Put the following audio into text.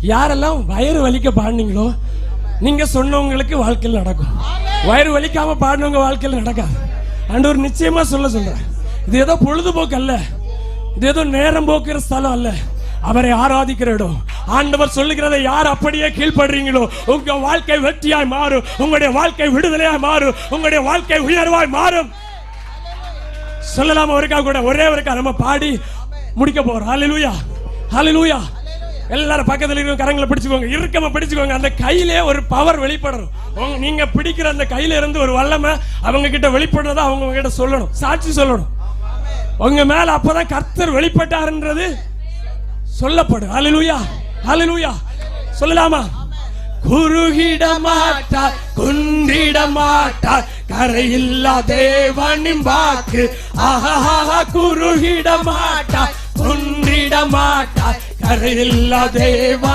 யாரெல்லாம் வயிறு வலிக்க பாடினீங்களோ நீங்க சொன்னவங்களுக்கு வாழ்க்கையில் நடக்கும். வயிறு வலிக்காம பாடினவங்க வாழ்க்கையில் நடக்காது. ஆண்டவர் நிச்சயமா சொல்றேன், இது ஏதோ பொழுதுபோக்கு அல்ல, இது ஏதோ நேரம் போக்குற ஸ்தலம் அல்ல, அவரை ஆராதிக்கிற இடம். ஆண்டவர் சொல்லுகிறதை யார் அப்படியே கீழ்படுறீங்களோ உங்க வாழ்க்கை வெற்றியாய் மாறும், உங்களுடைய வாழ்க்கை விடுதலையாய் மாறும், உங்களுடைய வாழ்க்கை உயர்வாய் மாறும். சொல்லலாமா? ஒருக்கா கூட ஒரே ஒருக்கா நம்ம பாடி முடிக்க போறோம். ஹல்லேலூயா, ஹல்லேலூயா. எல்லாரும் பக்கத்துல இருக்க கரங்களை பிடிச்சுக்கோங்க, இறுக்கமா பிடிச்சுக்கோங்க. அந்த கையிலே ஒரு பவர் வெளிப்படணும். நீங்க பிடிக்கிற அந்த கையில இருந்து ஒரு வல்லமை அவங்க கிட்ட வெளிப்படுறதா அவங்க கிட்ட சொல்லணும், சாட்சி சொல்லணும் உங்க மேல. அப்பதான் கர்த்தர் வெளிப்பட்டாருன்றது சொல்லப்படும். ஹல்லேலூயா, ஹல்லேலூயா. சொல்லலாமா? குறுகிட மாட்டார், குன்றிட மாட்டார், கரையில்லா தேவனின் வாக்கு. ஆஹா, குறுகிட மாட்டார், குன்றிட மாட்டார், கரையில்லா தேவன்.